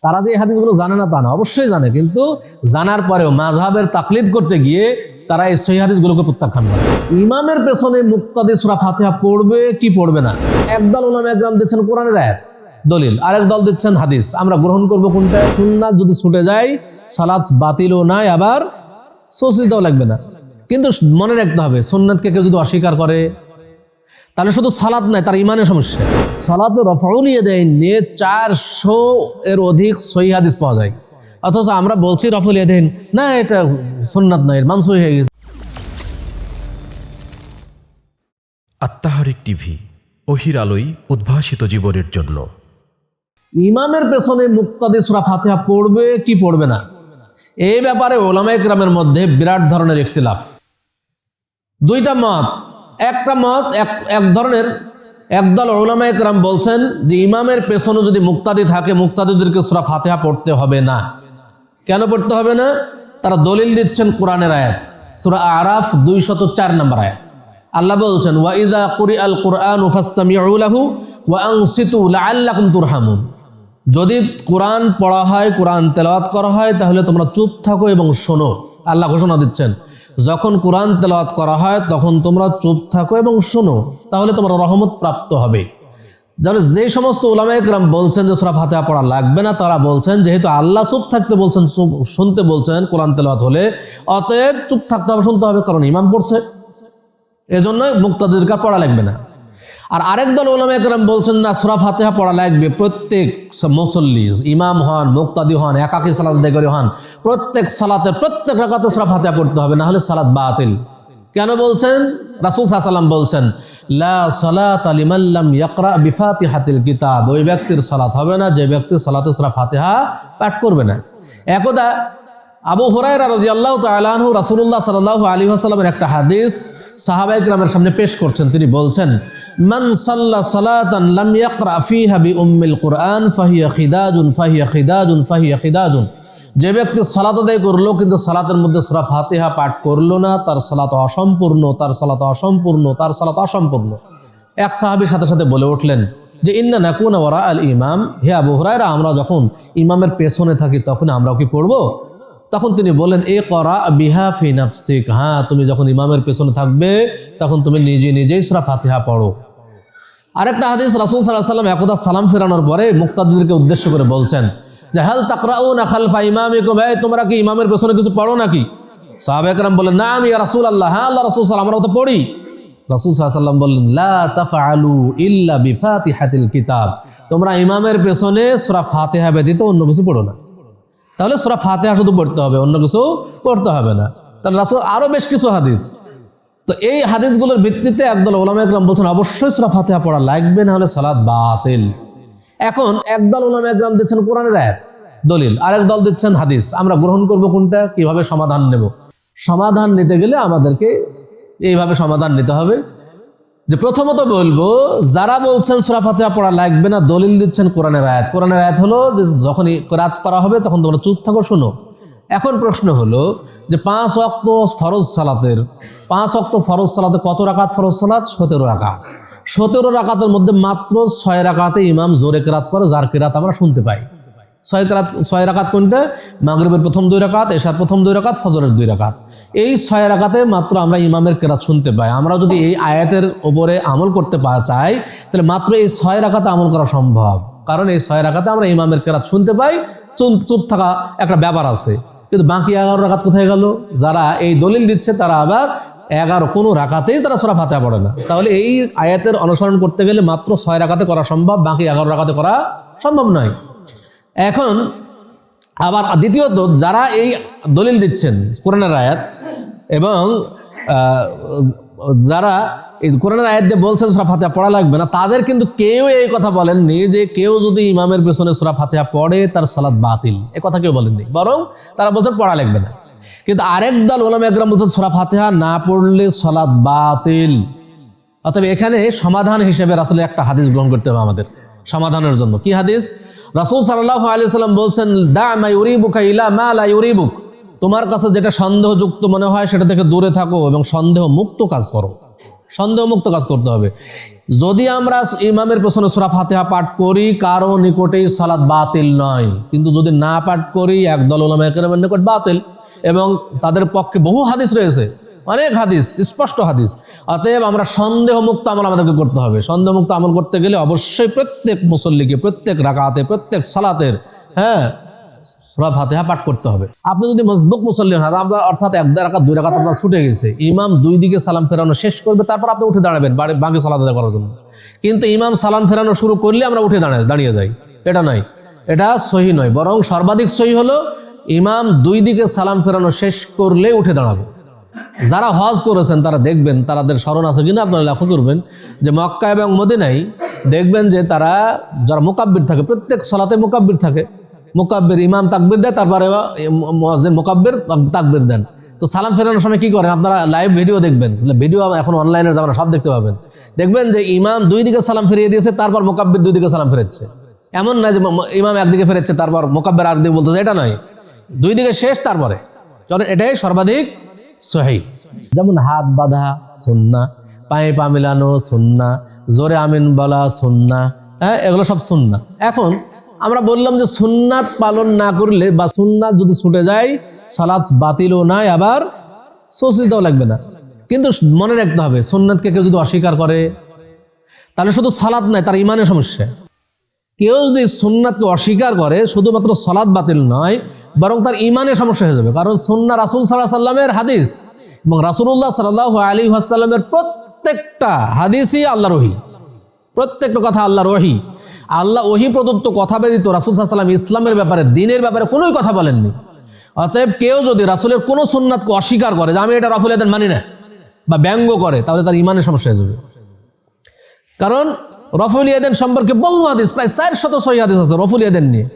তারা যে এই হাদিসগুলো জানে না তা না, অবশ্যই জানে, কিন্তু জানার পরেও মাযহাবের তাকলিদ করতে গিয়ে তারা এই সহিহ হাদিসগুলোকে প্রত্যাখ্যান করে। ইমামের পেছনে মুক্তাদি সূরা ফাতিহা পড়বে কি পড়বে না, একদল উলামা একরাম দিচ্ছেন কোরআনের আয়াত দলিল, আরেক দল দিচ্ছেন হাদিস। আমরা গ্রহণ করব কোনটা? সুন্নাত যদি ছুটে যায় সালাত বাতিলও নাই, আবার সজদাও লাগবে না। কিন্তু মনে রাখতে হবে, সুন্নাতকে কেউ যদি অস্বীকার করে তাহলে শুধু সালাত নাই, তার ইমানের সমস্যা। সালাতে রফউল ইয়াদাইন নিয়ে 400 এর অধিক সহিহ হাদিস পাওয়া যায়, অথচ আমরা বলছি রফউল ইয়াদাইন না, এটা সুন্নাত নয়, মানসুখ হয়ে গেছে। আত-তাহরিক টিভি, ওহির আলোয় উদ্ভাসিত জীবনের জন্য। ইমামের পেছনে মুক্তাদি সূরা ফাতিহা পড়বে কি পড়বে না, এই ব্যাপারে উলামায়ে কেরামের মধ্যে বিরাট ধরনের ইখতিলাফ। দুইটা মত। একটা মত এক ধরনের, একদল উলামায়ে কেরাম বলছেন যে ইমামের পেছনে যদি মুক্তাদি থাকে মুক্তাদিদেরকে সূরা ফাতিহা পড়তে হবে না। কেন পড়তে হবে না? তারা দলিল দিচ্ছেন কোরআনের আয়াত, সূরা আরাফ 204 নম্বর আয়াত। আল্লাহ বলছেন ওয়া ইযা কুরিআল কুরআনু ফাসতামিউ লাহু ওয়া আনসিতু লাআল্লাকুম তুরহামুন। যদি কোরআন পড়া হয়, কোরআন তেলাওয়াত করা হয়, তাহলে তোমরা চুপ থাকো এবং শোনো। আল্লাহ ঘোষণা দিচ্ছেন যখন কোরআন তেলাওয়াত করা হয় তখন তোমরা চুপ থাকো এবং শোনো, তাহলে তোমরা রহমত প্রাপ্ত হবে। যে সমস্ত উলামায়ে কেরাম বলছেন যে সূরা ফাতিহা পড়া লাগবে না, তারা বলছেন যেহেতু আল্লাহ চুপ থাকতে বলছেন, শুনতে বলছেন কোরআন তেলাওয়াত হলে, অতএব চুপ থাকতে হবে, শুনতে হবে, কারণ ইমাম পড়ছে, এজন্য মুক্তাদিদেরকে পড়া লাগবে না। আর আরেক দল উলামায়ে কেরাম বলছেন না, সূরা ফাতিহা পড়া লাগবে। প্রত্যেক মুসল্লি, ইমাম হন, মুক্তাদি হন, একাকী সালাত আদায়কারী হন, প্রত্যেক সালাতে প্রত্যেক রাকাতে সূরা ফাতিহা পড়তে হবে, না হলে সালাত বাতিল। কেন বলছেন? রাসূল সাল্লাল্লাহু আলাইহি ওয়াসাল্লাম বলছেন লা সালাতা লিমান লাম ইয়াকরা বিফাতিহাতিল কিতাব। ওই ব্যক্তির সালাত হবে না যে ব্যক্তি সালাতে সূরা ফাতিহা পাঠ করবে না। একদা আবু হুরায়রা রাদিয়াল্লাহু তাআলা আনহু রাসূলুল্লাহ সাল্লাল্লাহু আলাইহি ওয়াসাল্লামের একটা হাদিস সাহাবায়ে কেরামের সামনে পেশ করছেন। তিনি বলছেন মান সাল্লা সালাতান লাম ইয়াকরা ফিহা বিউম্মিল কুরআন ফাহিয়া খিদাজুন ফাহিয়া খিদাজুন ফাহিয়া খিদাজুন। যে ব্যক্তি সালাত আদায় করলো কিন্তু সালাতের মধ্যে সূরা ফাতিহা পাঠ করলো না, তার সালাত অসম্পূর্ণ, তার সালাত অসম্পূর্ণ, তার সালাত অসম্পূর্ণ। এক সাহাবীর সাথে সাথে বলে উঠলেন যে ইন্না নাকুনা ওয়ারা আল ইমাম, হে আবু হুরায়রা, আমরা যখন ইমামের পেছনে থাকি তখন আমরাও কি পড়বো? তখন তিনি বলেন ইকরা বিহা ফি নাফসিক, হ্যাঁ তুমি যখন ইমামের পেছনে থাকবে তখন তুমি নিজে নিজেই সূরা ফাতিহা পড়ো। আরেকটা হাদিস রাসূল সাল্লাল্লাহু আলাইহি ওয়াসাল্লাম একদা সালাম ফেরানোর পরে মুক্তাদিদেরকে উদ্দেশ্য করে বলছেন যে হাল তাকরাউনা খালফা ইমামিকুম, এই তোমরা কি ইমামের পেছনে কিছু পড়ো নাকি? সাহাবায়ে কেরাম বললেন নাম ইয়া রাসূলুল্লাহ, হ্যাঁ আল্লাহ রাসূল সাল্লাল্লাহু আলাইহি ওয়াসাল্লাম, আমরা তো পড়ি। রাসূল সাল্লাল্লাহু আলাইহি ওয়াসাল্লাম বললেন লা তাফআলু ইল্লা বিফাতিহাতিল কিতাব, তোমরা ইমামের পেছনে সূরা ফাতিহা ব্যতীত অন্য কিছু পড়ো না। তাহলে সূরা ফাতিহা শুধু পড়তে হবে, অন্য কিছু পড়তে হবে না। তাহলে রাসূল আরো বেশ কিছু হাদিস, তো এই হাদিসগুলোর ভিত্তিতে একদল উলামায়ে কেরাম বলছেন অবশ্যই সূরা ফাতিহা পড়া লাগবে, না হলে সালাত বাতিল। এখন একদল উলামায়ে কেরাম দিচ্ছেন কোরআনের আয়াত দলিল, আরেক দল দিচ্ছেন হাদিস। আমরা গ্রহণ করব কোনটা? কিভাবে সমাধান নেব? সমাধান নিতে গেলে আমাদেরকে এইভাবে সমাধান নিতে হবে যে প্রথমত বলবো যারা বলছেন সূরা ফাতিহা পড়া লাগবে না, দলিল দিচ্ছেন কোরআনের আয়াত। কোরআনের আয়াত হলো যে যখনই রাত করা হবে তখন তোমরা চুপ থাকো, শোনো। এখন প্রশ্ন হলো যে 5 ওয়াক্ত ফরজ সালাতের 5 ওয়াক্ত ফরজ সালাতে কত রাকাত ফরজ সালাত? 17 রাকাত। 17 রাকাতের মধ্যে মাত্র 6 রাকাতে ইমাম জোরে কেরাত করে, যার কেরাত আমরা শুনতে পাই। 6 রাকাত কোনটা? মাগরিবের প্রথম 2 রাকাত, এশার প্রথম 2 রাকাত, ফজরের 2 রাকাত। এই 6 রাকাতে মাত্র আমরা ইমামের কেরাত শুনতে পাই। আমরা যদি এই আয়াতের উপরে আমল করতে চাই তাহলে মাত্র এই 6 রাকাতে আমল করা সম্ভব, কারণ এই 6 রাকাতে আমরা ইমামের কেরাত শুনতে পাই। চুপ থাকা একটা ব্যাপার আছে, কিন্তু বাকি 11 রাকাত কোথায় গেল? যারা এই দলিল দিচ্ছে তারা আবার 11 কোনো রাকাতেই তারা সূরা ফাতিহা পড়ে না। তাহলে এই আয়াতের অনুসরণ করতে গেলে মাত্র 6 রাকাতে করা সম্ভব, বাকি 11 রাকাতে করা সম্ভব নয়। এখন আবার দ্বিতীয়ত যারা এই দলিল দিচ্ছেন কোরআনের আয়াত এবং যারা এই কোরআনের আয়াত দিয়ে বলছেন সূরা ফাতিহা পড়া লাগবে না, তাদের কিন্তু কেউ এই কথা বলেননি যে কেউ যদি ইমামের পেছনে সূরা ফাতিহা পড়ে তার সালাত বাতিল, এ কথা কেউ বলেননি, বরং তারা বলছেন পড়া লাগবে না। কিন্তু আরেক দল উলামায়ে কেরাম বলছেন সূরা ফাতিহা না পড়লে সালাত বাতিল। অতএব এখানে সমাধান হিসেবে রাসূলের একটা হাদিস গ্রহণ করতে হবে আমাদের সমাধানের জন্য। কি হাদিস? রাসূল সাল্লাল্লাহু আলাইহি ওয়াসাল্লাম বলছেন দা মা ইউরিবুকা ইলা মা লা ইউরিবুক, তোমার কাছে যেটা সন্দেহযুক্ত মনে হয় সেটা থেকে দূরে থাকো এবং সন্দেহ মুক্ত কাজ করো। সন্দেহমুক্ত কাজ করতে হবে। যদি আমরা ইমামের পেছনে সূরা ফাতিহা পাঠ করি কারো নিকটেই সালাত বাতিল নয়, কিন্তু যদি না পাঠ করি একদল উলামায়ে কেরামের নিকট বাতিল, এবং তাদের পক্ষে বহু হাদিস রয়েছে, অনেক হাদিস, স্পষ্ট হাদিস। অতএব আমরা সন্দেহমুক্ত আমল আমাদেরকে করতে হবে। সন্দেহমুক্ত আমল করতে গেলে অবশ্যই প্রত্যেক মুসল্লিকে প্রত্যেক রাকাতে প্রত্যেক সালাতের সূরা ফাতিহা পাঠ করতে হবে। আপনি যদি মজবুক মুসল্লি হন, আমরা অর্থাৎ এক রাকাত দুই রাকাত আপনার ছুটে গেছে, ইমাম দুই দিকে সালাম ফেরানো শেষ করবে, তারপর আপনি উঠে দাঁড়াবেন বাকি সালাত আদায় করার জন্য। কিন্তু ইমাম সালাম ফেরানো শুরু করলে আমরা উঠে দাঁড়িয়ে যাই, এটা নয়, এটা সহি নয়। বরং সর্বাধিক সহি হলো ইমাম দুই দিকে সালাম ফেরানো শেষ করলে উঠে দাঁড়াবো। যারা হজ করেছেন তারা দেখবেন, তাদের স্মরণ আছে কিনা আপনারা লক্ষ্য করবেন যে মক্কা এবং মদিনায় দেখবেন যে তারা যারা মুকাব্বির থাকে, প্রত্যেক সালাতে মুকাব্বির থাকে, মুকাব্বির ইমাম তাকবির দেয়, তারপরে মুয়াজ্জিন মুকাব্বির তাকবির দেন। তো সালাম ফেরানোর সময় কি করেন আপনারা লাইভ ভিডিও দেখবেন, ভিডিও এখন অনলাইনের জামানা সব দেখতে পাবেন। দেখবেন যে ইমাম দুই দিকে সালাম ফিরিয়ে দিয়েছে, তারপর মুকাব্বির দুই দিকে সালাম ফেরাচ্ছে। এমন নয় যে ইমাম একদিকে ফেরাচ্ছে তারপর মুকাব্বির আর দিকে বলতেছে, এটা নয়, দুই দিকে শেষ তারপরে চলেন, এটাই সর্বাধিক সহি। যেমন হাত বাঁধা সুন্নাহ, পায়ে পা মিলানো সুন্নাহ, জোরে আমিন বলা সুন্নাহ, এগুলো সব সুন্নাহ। এখন আমরা বললাম যে সুন্নাত পালন না করলে বা সুন্নাত যদি ছুটে যায় সালাত বাতিলও নাই, আবার সজদাও লাগবে না। কিন্তু মনে রাখতে হবে সুন্নাতকে কেউ যদি অস্বীকার করে তাহলে শুধু সালাত নাই, তার ইমানের সমস্যা। কেউ যদি সুন্নাতকে অস্বীকার করে শুধুমাত্র সালাত বাতিল নয়, বরং তার ইমানের সমস্যা হয়ে যাবে। কারণ সুন্নাহ রাসূল সাল্লাল্লাহু আলাইহি ওয়াসাল্লামের হাদিস এবং রাসূলুল্লাহ সাল্লাল্লাহু আলাইহি ওয়াসাল্লামের প্রত্যেকটা হাদিসই আল্লাহর ওহী, প্রত্যেকটা কথা আল্লাহর ওহী। আল্লাহ ওহী প্রদত্ত কথা ব্যতীত রাসূল সাল্লাল্লাহু আলাইহি ওয়াসাল্লাম ইসলামের ব্যাপারে, দ্বীনের ব্যাপারে কোনোই কথা বলেননি। অতএব কেউ যদি রাসূলের কোনো সুন্নাতকে অস্বীকার করে যে আমি এটা রফুল ইয়াদান মানি না, বা ব্যঙ্গ করে, তাহলে তার ইমানের সমস্যা হয়ে যাবে। কারণ রফুল ইয়াদান সম্পর্কে বহু হাদিস, প্রায় 400 সহিহ হাদিস আছে রফুল ইয়াদান নিয়ে।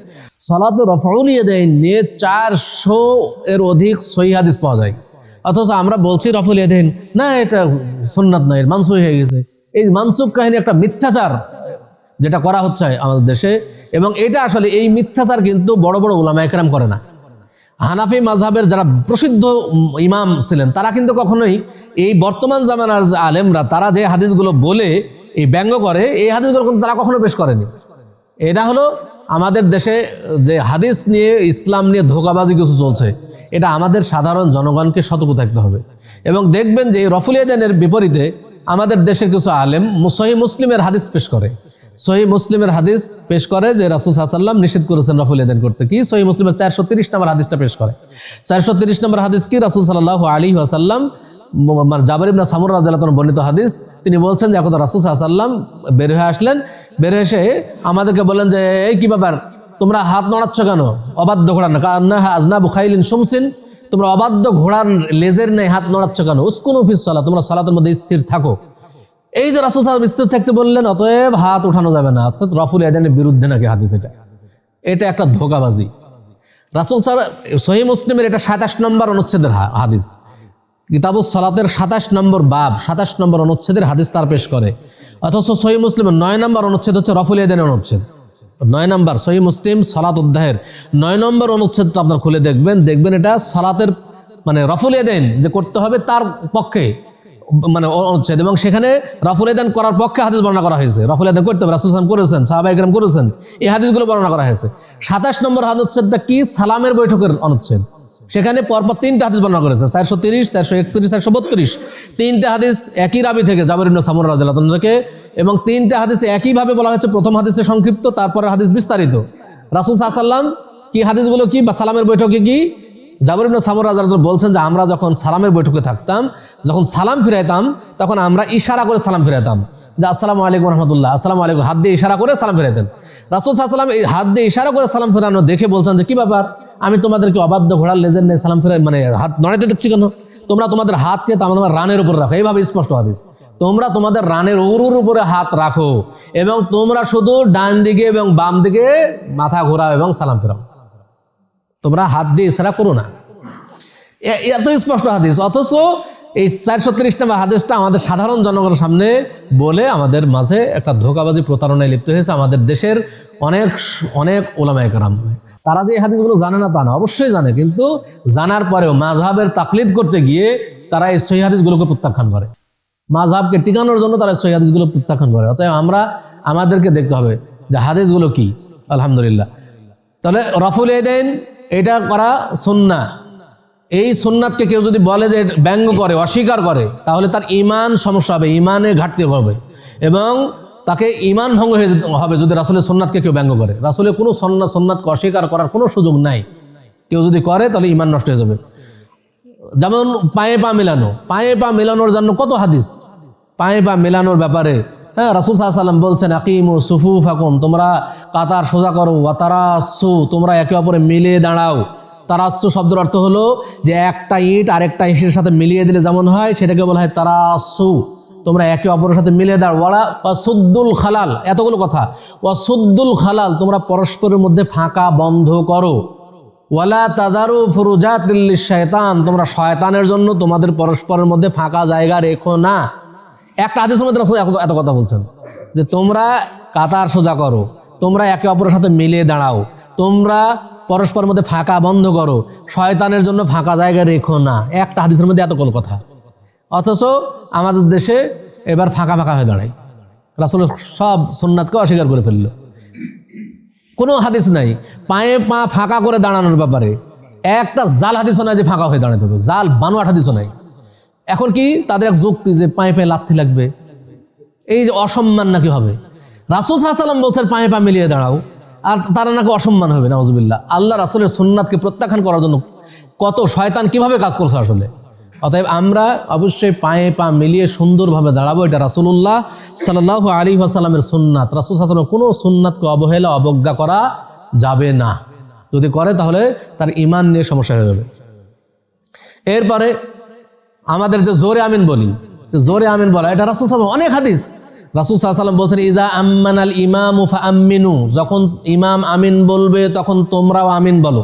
সালাতে রফউল ইয়াদাইন নিয়ে 400 এর অধিক সহিহ হাদিস পাওয়া যায়। অথচ আমরা বলছি রফুল ইয়াদাইন না, এটা সুন্নাত নয়, এর মানসুখ হয়ে গেছে। এই মানসুখ কাহিনী একটা মিথ্যাচার যেটা করা হচ্ছে আমাদের দেশে, এবং এটা আসলে এই মিথ্যাচার কিন্তু বড় বড় উলামায়ে কেরাম করে না। হানাফি মাযহাবের যারা প্রসিদ্ধ ইমাম ছিলেন তারা কিন্তু কখনোই এই বর্তমান জামানার আলেমরা তারা যে হাদিসগুলো বলে এই ব্যঙ্গ করে, এই হাদিসগুলো কিন্তু তারা কখনো পেশ করেনি। এটা হলো আমাদের দেশে যে হাদিস নিয়ে, ইসলাম নিয়ে ধোঁকাবাজি কিছু চলছে, এটা আমাদের সাধারণ জনগণকে সতর্ক থাকতে হবে। এবং দেখবেন যে এই রফুল ইয়াদানের বিপরীতে আমাদের দেশের কিছু আলেম সহিহ মুসলিমের হাদিস পেশ করে, সহিহ মুসলিমের হাদিস পেশ করে যে রাসূল সাল্লাল্লাহু আলাইহি ওয়াসাল্লাম নিষেধ করেছেন রফুল ইয়াদান করতে। কি সহিহ মুসলিমের 430 নম্বর হাদিসটা পেশ করে। 430 নম্বর হাদিস কি? রাসূল সাল্লাল্লাহু আলাইহি ওয়াসাল্লাম, জাবের ইবনে সামুরা রাদিয়াল্লাহু আনহু বর্ণিত হাদিস, তিনি বলছেন যে একদা রাসূল সাল্লাল্লাহু আলাইহি ওয়াসাল্লাম বের হয়ে আসলেন, বের হয়ে এসে আমাদেরকে বলেন যে এই কি ব্যাপার, তোমরা হাত নড়াচ্ছ কেন? অবাধ্য ঘোড়ার না কান্না আজনাবু খাইলিন শুমসিন, তোমরা অবাধ্য ঘোড়ার লেজের নেই হাত নড়াচ্ছ কেন? উসকুনু ফিস সালাত, তোমরা সালাতের মধ্যে স্থির থাকো। এই যে রাসূল সাল্লাল্লাহু আলাইহি ওয়াসাল্লাম স্থির থাকতে বললেন, অতএব হাত উঠানো যাবে না, অর্থাৎ রফুল ইয়াদানের বিরুদ্ধে নাকি হাদিস। এটা একটা ধোঁকাবাজি। রাসূল সহিহ মুসলিমের এটা 27 নম্বর অনুচ্ছেদের হাদিস, কিতাবুস সালাতের 27 নম্বর বাব 27 নম্বর অনুচ্ছেদের হাদিস তার পেশ করে। অথচ সহিহ মুসলিমের 9 নম্বর অনুচ্ছেদ হচ্ছে রফুল ইয়াদানের অনুচ্ছেদ। 9 নম্বর সহিহ মুসলিম সালাত অধ্যায়ের 9 নম্বর অনুচ্ছেদটা আপনার খুলে দেখবেন, এটা সালাতের মানে রফুল ইয়াদান যে করতে হবে তার পক্ষে মানে অনুচ্ছেদ, এবং সেখানে রফুল ইয়াদান করার পক্ষে হাদিস বর্ণনা করা হয়েছে। রফুল ইয়াদান করতে হবে, রাসূল সাল্লাল্লাহু আলাইহি ওয়াসাল্লাম করেছেন, সাহাবায়ে কেরাম করেছেন, এই হাদিসগুলো বর্ণনা করা হয়েছে। 27 নম্বর অনুচ্ছেদটা কি? সালামের বৈঠকের অনুচ্ছেদ। সেখানে পরপর 3টা হাদিস বর্ণনা করেছে, 430, 431, 432, 3টা হাদিস একই রাবি থেকে, জাবের ইবনে সামুরা রাদিয়াল্লাহু আনহু থেকে, এবং 3টা হাদিসে একইভাবে বলা হয়েছে। প্রথম হাদিসে সংক্ষিপ্ত, তারপরে হাদিস বিস্তারিত। রাসূল সাল্লাল্লাহু আলাইহি ওয়াসাল্লাম কি হাদিসগুলো কি বা সালামের বৈঠকে কি? জাবের ইবনে সামুরা রাদিয়াল্লাহু আনহু বলছেন যে আমরা যখন সালামের বৈঠকে থাকতাম, যখন সালাম ফিরাইতাম তখন আমরা ইশারা করে সালাম ফিরাইতাম, যে আসসালামু আলাইকুম ওয়া রাহমাতুল্লাহ, আসসালামু আলাইকুম, হাত দিয়ে ইশারা করে সালাম ফিরাইতেন। রাসূল সাল্লাল্লাহু আলাইহি ওয়াসাল্লাম এই হাত দিয়ে ইশারা করে সালাম ফেরানো দেখে বলছেন যে কি ব্যাপার, আমি তোমাদেরকে অবাধ্য ঘোড়ার লেজের নেই সালাম ফেরাই মানে হাত নড়াইতে দেখছি কেন? তোমরা তোমাদের হাতকে তোমাদের রানের উপর রাখো। এইভাবে স্পষ্ট হাদিস, তোমরা তোমাদের রানের উরুর উপরে হাত রাখো এবং তোমরা শুধু ডান দিকে এবং বাম দিকে মাথা ঘোরাও এবং সালাম ফেরাও, তোমরা হাত দিয়ে ইশারা করো না। এত স্পষ্ট হাদিস, অথচ এই 430 নম্বর হাদিসটা আমাদের সাধারণ জনগণের সামনে বলে আমাদের মাঝে একটা ধোঁকাবাজি প্রতারণায় লিপ্ত হয়েছে। আমাদের দেশের অনেক উলামায়ে কেরাম তারা যে এই হাদিসগুলো জানে না তা না, অবশ্যই জানে, কিন্তু জানার পরেও মাযহাবের তাকলিদ করতে গিয়ে তারা এই সহিহ হাদিসগুলোকে প্রত্যাখ্যান করে। মাযহাবকে টিকানোর জন্য তারা সহিহ হাদিসগুলো প্রত্যাখ্যান করে। অতএব আমরা আমাদেরকে দেখতে হবে যে হাদিসগুলো কি। আলহামদুলিল্লাহ, তাহলে রফুল ইয়াদাইন এটা করা সুন্নাহ। এই সুন্নাতকে কেউ যদি বলে যে ব্যঙ্গ করে, অস্বীকার করে, তাহলে তার ঈমান সমস্যা হবে, ঈমানের ঘাটতি হবে এবং তাকে ঈমান ভঙ্গ হয়ে হবে যদি রাসূলের সুন্নাতকে কেউ ব্যঙ্গ করে। রাসূলের কোনো সুন্নাতকে অস্বীকার করার কোনো সুযোগ নাই। কেউ যদি করে তাহলে ঈমান নষ্ট হয়ে যাবে। যেমন পায়ে পা মেলানো, পায়ে পা মেলানোর জন্য কত হাদিস। পায়ে পা মেলানোর ব্যাপারে হ্যাঁ রাসূল সাল্লাল্লাহু আলাইহি ওয়াসাল্লাম বলছেন, আকিমু সুফুফাকুম, তোমরা কাতার সোজা করো, ওয়া তারাসসু, তোমরা একে অপরে মিলিয়ে দাঁড়াও। তারাসসু শব্দের অর্থ হলো যে একটা ইট আরেকটা ইটের সাথে মিলিয়ে দিলে যেমন হয় সেটাকে বলা হয় তারাসসু। তোমরা একে অপরের সাথে মিলিয়ে দাঁড়াও। ওয়াসুদ্দুল খালাল, এতগুলো কথা। ওয়াসুদ্দুল খালাল, তোমরা পরস্পরের মধ্যে ফাঁকা বন্ধ করো। ওয়ালা তাযারু ফুরুজাতিল লিশ-শায়তান, তোমরা শয়তানের জন্য তোমাদের পরস্পরের মধ্যে ফাঁকা জায়গা রেখো না। একটা হাদিসের মধ্যে রাসূল এত কথা বলছেন যে তোমরা কাতার সোজা করো, তোমরা একে অপরের সাথে মিলিয়ে দাঁড়াও, তোমরা পরস্পরের মধ্যে ফাঁকা বন্ধ করো, শয়তানের জন্য ফাঁকা জায়গা রেখো না। একটা হাদিসের মধ্যে এতগুলো কথা, অথচ আমাদের দেশে এবার ফাঁকা ফাঁকা হয়ে দাঁড়ায়। রাসূল সব সুন্নাতকে অস্বীকার করে ফেলল। কোনো হাদিস নাই পায়ে পা ফাঁকা করে দাঁড়ানোর ব্যাপারে। একটা জাল হাদিসও নাই যে ফাঁকা হয়ে দাঁড়াতে হবে, জাল বানোয়াট হাদিসও নাই। এখন কি তাদের এক যুক্তি যে পায়ে পায়ে লাথি লাগবে, এই যে অসম্মান নাকি হবে। রাসূল সাল্লাল্লাহু আলাইহি ওয়াসাল্লাম বলছেন পায়ে পা মিলিয়ে দাঁড়াও, আর তারা নাকি অসম্মান হবে। নাউজুবিল্লাহ। আল্লাহ রাসূলের সুন্নাতকে প্রত্যাখ্যান করার জন্য কত শয়তান কিভাবে কাজ করছে আসলে। অতএব আমরা অবশ্যই পায়ে পা মিলিয়ে সুন্দরভাবে দাঁড়াবো। এটা রাসূলুল্লাহ সাল্লাল্লাহু আলাইহি ওয়াসাল্লামের সুন্নাত। রাসূল সাল্লাল্লাহু আলাইহি ওয়াসাল্লাম কোনো সুন্নাতকে অবহেলা অবজ্ঞা করা যাবে না। যদি করে তাহলে তার ঈমান নিয়ে সমস্যা হয়ে যাবে। এরপরে আমাদের যে জোরে আমিন বলি, জোরে আমিন বলা, এটা রাসূল সাল্লাল্লাহু আলাইহি ওয়াসাল্লাম অনেক হাদিস। রাসূল সাল্লাল্লাহু আলাইহি ওয়াসাল্লাম বলছেন, ইযা আম্মানাল ইমামু ফাআমিনু, যখন ইমাম আমিন বলবে তখন তোমরাও আমিন বলো।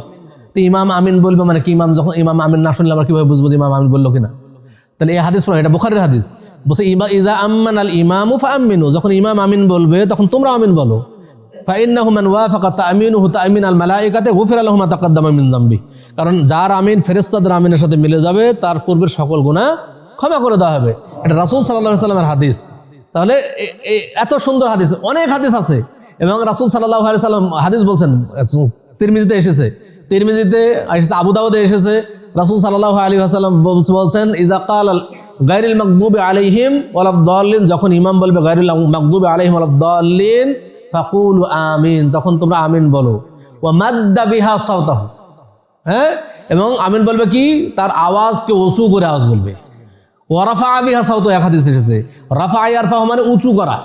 তো ইমাম আমিন বলবে মানে কি? ইমাম যখন ইমাম আমিন না শুনলে আমরা কিভাবে বুঝবো ইমাম আমিন বললো কিনা? তাহলে এই হাদিস পড়ো, এটা বুখারীর হাদিস। বলছে ইযা আম্মানাল ইমামু ফাআমিনু, যখন ইমাম আমিন বলবে তখন তোমরা আমিন বলো। ফাইন্নাহু মান ওয়াফাকা তা'মিনুহু তা'মিনাল মালায়েকাতি গুফিরা লাহু মা তাকাদ্দামা মিন যামবি, কারণ যার আমিন ফেরেশতাদের আমিনের সাথে মিলে যাবে তার পূর্বের সকল গুনাহ ক্ষমা করে দেওয়া হবে। এটা রাসূল সাল্লাল্লাহু আলাইহি ওয়াসাল্লামের হাদিস। তাহলে এত সুন্দর হাদিস, অনেক হাদিস আছে। এবং রাসূল সাল্লাল্লাহু আলাইহি ওয়াসাল্লাম হাদিস বলছেন, তিরমিজিতে এসেছে, তিরমিজিতে এসেছে, আবু দাউদে এসেছে। রাসূল সাল্লাল্লাহু আলাইহি ওয়াসাল্লাম বলছেন, ইযা ক্বালাল গায়রিল মাগদুবি আলাইহিম ওয়ালাদ-দাল্লিন, যখন ইমাম বলবে গায়রিল মাগদুবি আলাইহিম ওয়ালাদ-দাল্লিন ফাকুলু আমিন, তখন তোমরা আমিন বলো। ওয়া মাদ্দা বিহা সাওতাহু, হ্যাঁ, এবং আমিন বলবে কি? তার আওয়াজকে উঁচু করে আওয়াজ বলবে। ওয়া রাফা বিহা সাওতাহু, এক হাদিস এসেছে রাফা ইয়ারফাহু মানে উঁচু করা,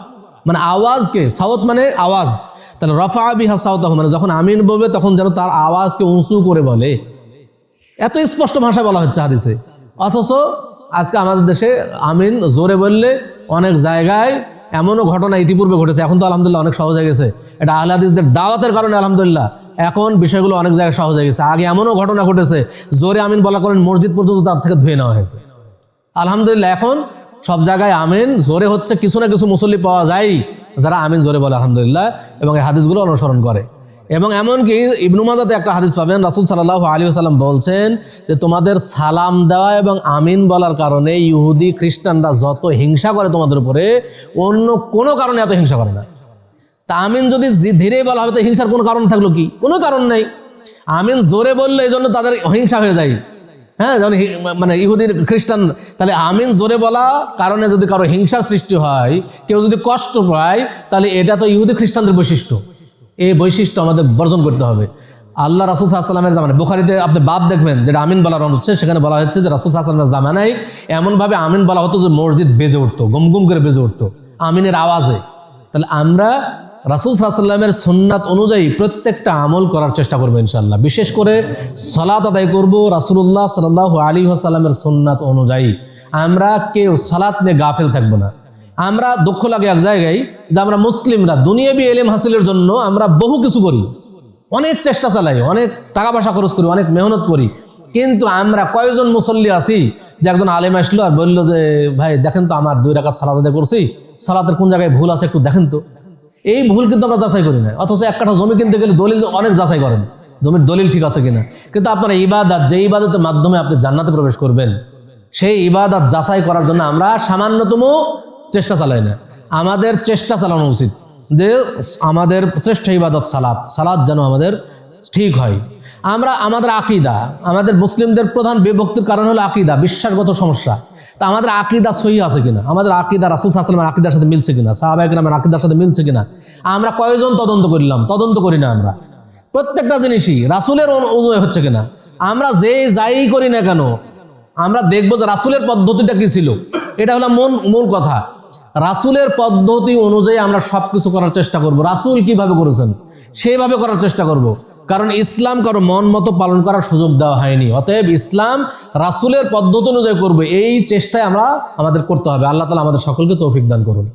মানে আওয়াজকে, সাওত মানে আওয়াজ। তাহলে রাফা বিহা সাওতাহু মানে যখন আমিন বলবে তখন যেন তার আওয়াজকে উঁচু করে বলে। এত স্পষ্ট ভাষা বলা হচ্ছে হাদিসে। অথচ আজকে আমাদের দেশে আমিন জোরে বললে অনেক জায়গায় এমনও ঘটনা ইতিপূর্বে ঘটেছে, এখন তো আলহামদুলিল্লাহ অনেক সহজ হয়ে গেছে। এটা আহলে হাদিসদের দাওয়াতের কারণে আলহামদুলিল্লাহ এখন বিষয়গুলো অনেক জায়গায় সহজ হয়ে গেছে। আগে এমনও ঘটনা ঘটেছে জোরে আমিন বলা করেন মসজিদ পর্যন্ত তার থেকে ধুয়ে নেওয়া হয়েছে। আলহামদুলিল্লাহ এখন সব জায়গায় আমিন জোরে হচ্ছে, কিছু না কিছু মুসল্লি পাওয়া যায় যারা আমিন জোরে বলে আলহামদুলিল্লাহ, এবং এই হাদিসগুলো অনুসরণ করে। এবং এমনকি ইবনু মাজাতে একটা হাদিস পাবেন, রাসূল সাল্লাল্লাহু আলাইহি ওয়াসাল্লাম বলছেন যে তোমাদের সালাম দেওয়া এবং আমিন বলার কারণে ইহুদি খ্রিস্টানরা যত হিংসা করে তোমাদের উপরে, অন্য কোনো কারণে এত হিংসা করে না। তা আমিন যদি ধীরে বলা হবে তো হিংসার কোনো কারণ থাকলো কি? কোনো কারণ নাই। আমিন জোরে বললে এই জন্য তাদের হিংসা হয়ে যায়। হ্যাঁ, যেমন মানে ইহুদির খ্রিস্টান, তাহলে আমিন জোরে বলা কারণে যদি কারো হিংসার সৃষ্টি হয়, কেউ যদি কষ্ট পায়, তাহলে এটা তো ইহুদি খ্রিস্টানদের বৈশিষ্ট্য। এই বৈশিষ্ট্য আমাদের বর্জন করতে হবে। আল্লাহ রাসূল সাল্লাল্লাহু আলাইহি ওয়াসাল্লামের জামানায়, বুখারীতে আপনি বাব দেখবেন যেটা আমিন বলার হচ্ছে, সেখানে বলা হচ্ছে যে রাসূল সাল্লাল্লাহু আলাইহি ওয়াসাল্লামের জামানায় এমনভাবে আমিন বলা হতো যে মসজিদ বেজে উঠতো, গুম গুম করে বেজে উঠতো আমিনের আওয়াজে। তাহলে আমরা রাসূল সাল্লাল্লাহু আলাইহি ওয়াসাল্লামের সুন্নাত অনুযায়ী প্রত্যেকটা আমল করার চেষ্টা করবো ইনশাআল্লাহ। বিশেষ করে সালাত আদায় করব রাসূলুল্লাহ সাল্লাল্লাহু আলাইহি ওয়াসাল্লামের সুন্নাত অনুযায়ী। আমরা কেউ সালাত নিয়ে গাফেল থাকবো না। আমরা দুঃখ লাগে এক জায়গায় যে আমরা মুসলিমরা দুনিয়াবি ইলম হাসিলের জন্য আমরা বহু কিছু করি, অনেক চেষ্টা চালাই, অনেক টাকা পয়সা খরচ করি, অনেক মেহনত করি, কিন্তু আমরা কয়জন মুসল্লি আছি যে একজন আলেম আসলো আর বললো যে ভাই দেখেন তো আমার 2 রাকাত সালাত আদায় করছি, সালাতের কোন জায়গায় ভুল আছে একটু দেখেন তো। এই ভুল কিন্তু আমরা যাচাই করি না। অথচ এক কাঠা জমি কিনতে গেলে দলিল অনেক যাচাই করেন, জমির দলিল ঠিক আছে কিনা। কিন্তু আপনার ইবাদত, যে ইবাদতের মাধ্যমে আপনি জান্নাতে প্রবেশ করবেন, সেই ইবাদত যাচাই করার জন্য আমরা সামান্যতম চেষ্টা চালাই না। আমাদের চেষ্টা চালানো উচিত যে আমাদের শ্রেষ্ঠ ইবাদত সালাত যেন আমাদের ঠিক হয়। আমাদের আকীদা, আমাদের মুসলিমদের প্রধান বিভক্তির কারণ হলো আকীদা, বিশ্বাসগত সমস্যা। তা আমাদের আকীদা সহিহ আছে কিনা, আমাদের আকীদা রাসূল সাল্লাল্লাহু আলাইহি ওয়াসাল্লামের আকীদার সাথে মিলছে কিনা, সাহাবায়ে কেরামের আকীদার সাথে মিলছে কিনা, আমরা কয়জন তদন্ত করলাম? তদন্ত করি না। আমরা প্রত্যেকটা জিনিসই রাসূলের অনুযায়ী হচ্ছে কিনা, আমরা যাই করি না কেন আমরা দেখবো যে রাসূলের পদ্ধতিটা কি ছিল। এটা হলো মূল কথা। রাসূলের পদ্ধতি অনুযায়ী আমরা সবকিছু করার চেষ্টা করব। রাসূল কিভাবে করেছেন সেইভাবে করার চেষ্টা করব, কারণ ইসলাম কারো মন মতো পালন করার সুযোগ দেওয়া হয়নি। অতএব ইসলাম রাসূলের পদ্ধতি অনুযায়ী করবে, এই চেষ্টায় আমাদের করতে হবে। আল্লাহ তাআলা আমাদের সকলকে তৌফিক দান করুন।